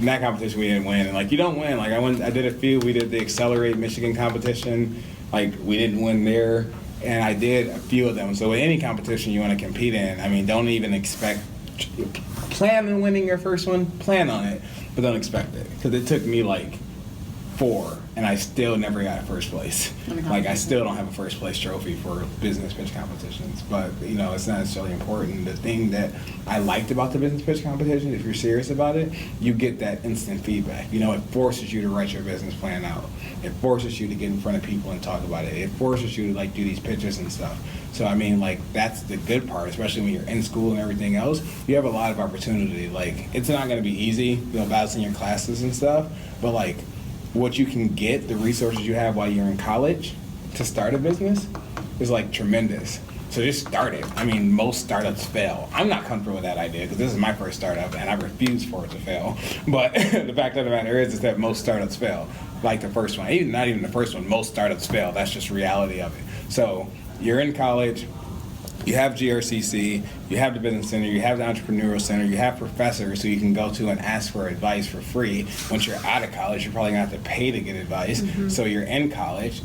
in that competition we didn't win, and like you don't win. Like I did a few. We did the Accelerate Michigan competition. Like we didn't win there, and I did a few of them. So any competition you want to compete in, I mean, don't even plan on winning your first one. Plan on it, but don't expect it, because it took me like 4, and I still never got a first place. Like I still don't have a first place trophy for business pitch competitions, but you know, it's not necessarily important. The thing that I liked about the business pitch competition, if you're serious about it, you get that instant feedback. You know, it forces you to write your business plan out. It forces you to get in front of people and talk about it. It forces you to like do these pitches and stuff. So I mean, like that's the good part, especially when you're in school and everything else. You have a lot of opportunity. Like it's not going to be easy, you know, balancing your classes and stuff, but like what you can get, the resources you have while you're in college to start a business is like tremendous. So just start it. I mean, most startups fail. I'm not comfortable with that idea because this is my first startup and I refuse for it to fail. But the fact of the matter is that most startups fail. Like the first one, not even the first one, most startups fail. That's just reality of it. So you're in college, you have GRCC, you have the Business Center, you have the Entrepreneurial Center, you have professors who you can go to and ask for advice for free. Once you're out of college, you're probably going to have to pay to get advice. So you're in college.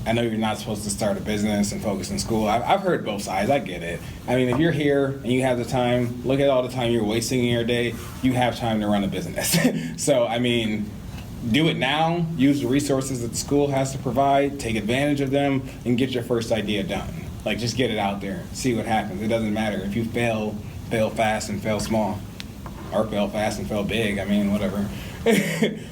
I know you're not supposed to start a business and focus in school. I've heard both sides. I get it. I mean, if you're here and you have the time, look at all the time you're wasting in your day. You have time to run a business. So, I mean, do it now. Use the resources that the school has to provide. Take advantage of them and get your first idea done. Like, just get it out there. See what happens. It doesn't matter. If you fail fast and fail small. Or fail fast and fail big. I mean, whatever.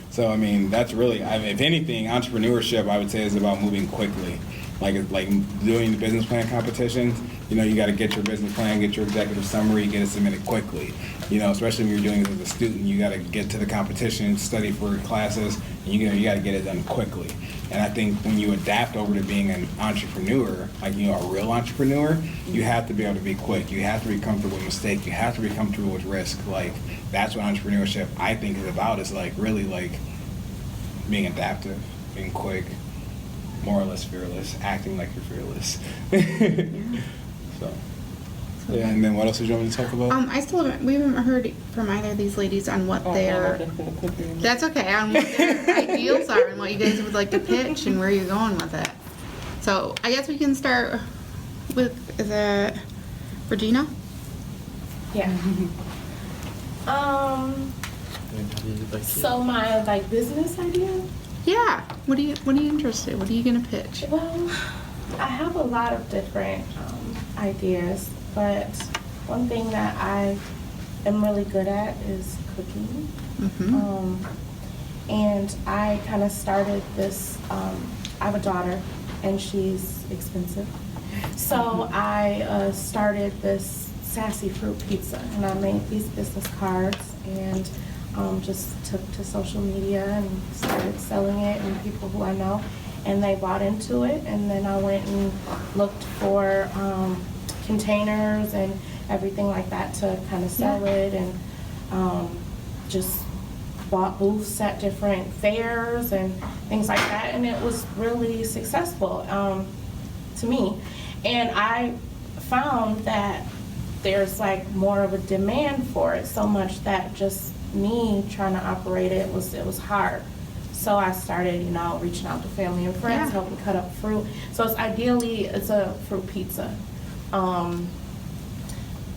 So, I mean, that's really, if anything, entrepreneurship, I would say, is about moving quickly. Like doing the business plan competitions, you know, you got to get your business plan, get your executive summary, get it submitted quickly. You know, especially when you're doing it as a student, you got to get to the competition, study for classes, and you got to get it done quickly. And I think when you adapt over to being an entrepreneur, like, you know, a real entrepreneur, you have to be able to be quick. You have to be comfortable with mistake. You have to be comfortable with risk. Like, that's what entrepreneurship, I think, is about. Is like really like being adaptive, being quick, more or less fearless, acting like you're fearless. So, yeah, and then what else did you want me to talk about? We haven't heard from either of these ladies on what that's okay, on what their ideals are and what you guys would like to pitch and where you're going with it. So I guess we can start with, is it Regina? Yeah. So my like business idea? Yeah. What are you interested? What are you gonna pitch? Well, I have a lot of different ideas, but one thing that I am really good at is cooking. And I kind of started this, I have a daughter and she's expensive. So I started this sassy fruit pizza, and I made these business cards and just took to social media and started selling it, and people who I know, and they bought into it. And then I went and looked for containers and everything like that to kind of sell it, and just bought booths at different fairs and things like that, and it was really successful to me. And I found that there's like more of a demand for it, so much that just me trying to operate it was hard. So I started, you know, reaching out to family and friends, helping cut up fruit. So it's a fruit pizza, and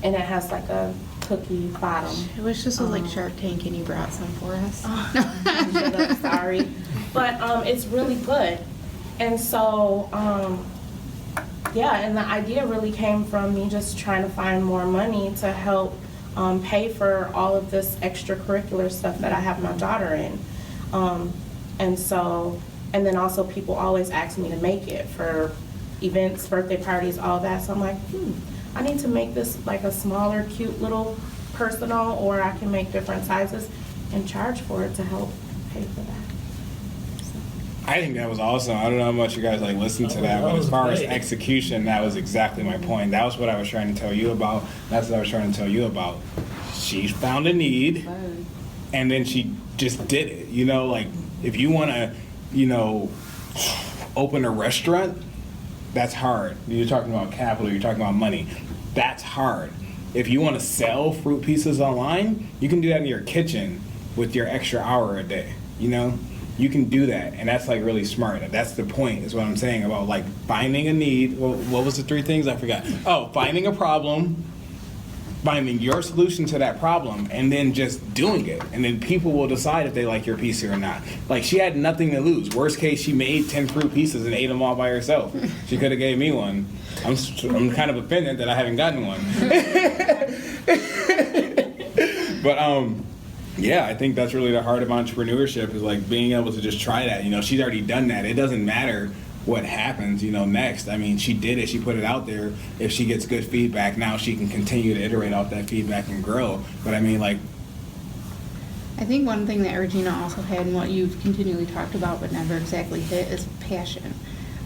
it has like a cookie bottom. I wish this was like Shark Tank and you brought some for us. I'm sorry, but it's really good. And so yeah, and the idea really came from me just trying to find more money to help pay for all of this extracurricular stuff that I have my daughter in. And so And then also people always ask me to make it for events, birthday parties, all that. So I'm like, I need to make this like a smaller, cute little personal, or I can make different sizes and charge for it to help pay for that. I think that was awesome. I don't know how much you guys like listened to that, but as far as execution, that was exactly my point. That was what I was trying to tell you about. That's what I was trying to tell you about. She found a need, and then she just did it. You know, like if you want to, you know, open a restaurant, that's hard. You're talking about capital, you're talking about money. That's hard. If you want to sell fruit pieces online, you can do that in your kitchen with your extra hour a day, you know? You can do that, and that's like really smart. That's the point, is what I'm saying about like finding a need. Well, what was the 3 things? I forgot. Oh, finding a problem, finding your solution to that problem, and then just doing it. And then people will decide if they like your piece or not. Like, she had nothing to lose. Worst case, she made 10 fruit pieces and ate them all by herself. She could have gave me one. I'm kind of offended that I haven't gotten one. But yeah, I think that's really the heart of entrepreneurship, is like being able to just try that. You know, she's already done that. It doesn't matter what happens, you know, next. I mean, she did it. She put it out there. If she gets good feedback, now she can continue to iterate off that feedback and grow. But I mean, like, I think one thing that Regina also had, and what you've continually talked about but never exactly hit, is passion.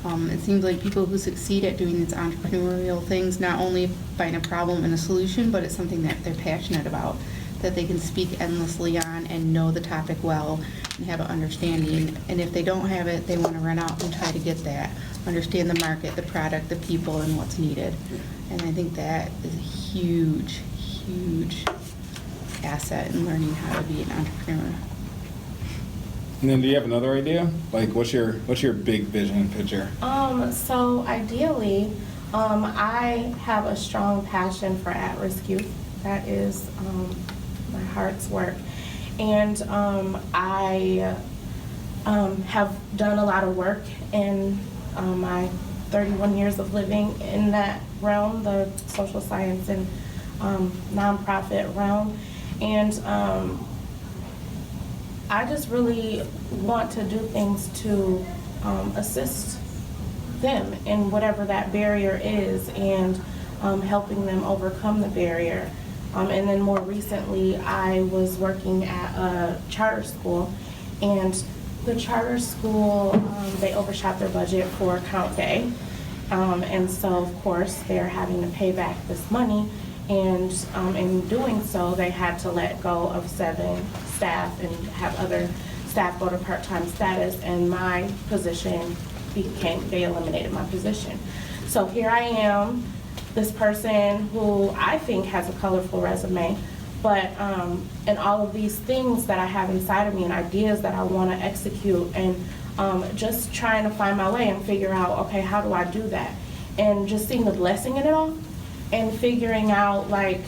It seems like people who succeed at doing these entrepreneurial things not only find a problem and a solution, but it's something that they're passionate about, that they can speak endlessly on and know the topic well and have an understanding. And if they don't have it, they want to run out and try to get that, understand the market, the product, the people, and what's needed. And I think that is a huge, huge asset in learning how to be an entrepreneur. and then do you have another idea? Like, what's your big vision picture? So ideally, I have a strong passion for at-risk youth. That is my heart's work. And I have done a lot of work in my 31 years of living in that realm, the social science and nonprofit realm. And I just really want to do things to assist them in whatever that barrier is, and helping them overcome the barrier. And then more recently, I was working at a charter school, and the charter school, they overshot their budget for count day. And so, of course, they're having to pay back this money. And in doing so, they had to let go of 7 staff and have other staff go to part-time status. And my position they eliminated my position. So here I am, this person who I think has a colorful resume, but and all of these things that I have inside of me and ideas that I want to execute, and just trying to find my way and figure out, okay, how do I do that? And just seeing the blessing in it all, and figuring out like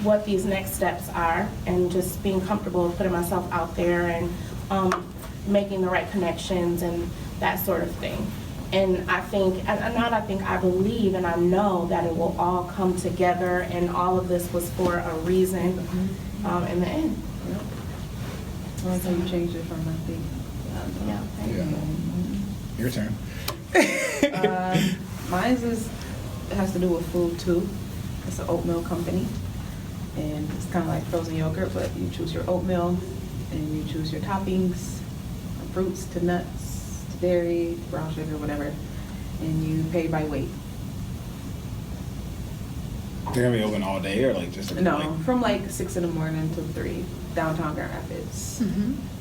what these next steps are, and just being comfortable with putting myself out there and making the right connections and that sort of thing. And I think, I believe and I know that it will all come together, and all of this was for a reason in the end. Yep. I like how you changed it from nothing. Yeah, thank you. Your turn. Mine has to do with food too. It's an oatmeal company, and it's kind of like frozen yogurt, but you choose your oatmeal and you choose your toppings, from fruits to nuts to dairy, brown sugar, whatever, and you pay by weight. They're gonna be open all day, or like just No, like, from like 6 in the morning to 3, downtown Grand Rapids.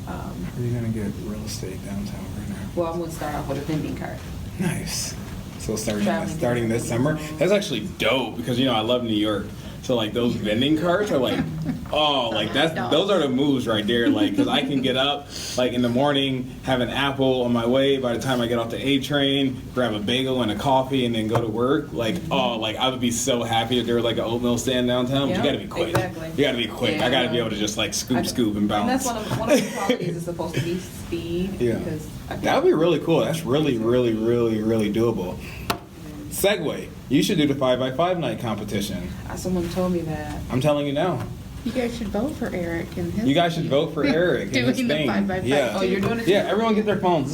how are you gonna get real estate downtown right now? Well, I'm gonna start off with a vending cart. Nice. So starting Traveling. this summer, that's actually dope, because you know I love New York. So like those vending carts are like, oh, like those are the moves right there. Like, because I can get up like in the morning, have an apple on my way. By the time I get off the A train, grab a bagel and a coffee, and then go to work. Like, oh, like I would be so happy if there was like an oatmeal stand downtown. But you gotta be quick. Exactly. You gotta be quick. Yeah, I gotta be able to just like scoop and bounce. And that's one of the qualities is supposed to be speed. Yeah. Because That would be really cool. That's really, really, really, really doable. Segway. You should do the 5x5 night competition. Someone told me that. I'm telling you now. You guys should vote for Eric and his. You guys should vote for Eric and his Doing the thing. 5x5. Yeah. Oh, you're doing it? Yeah, everyone get their phones.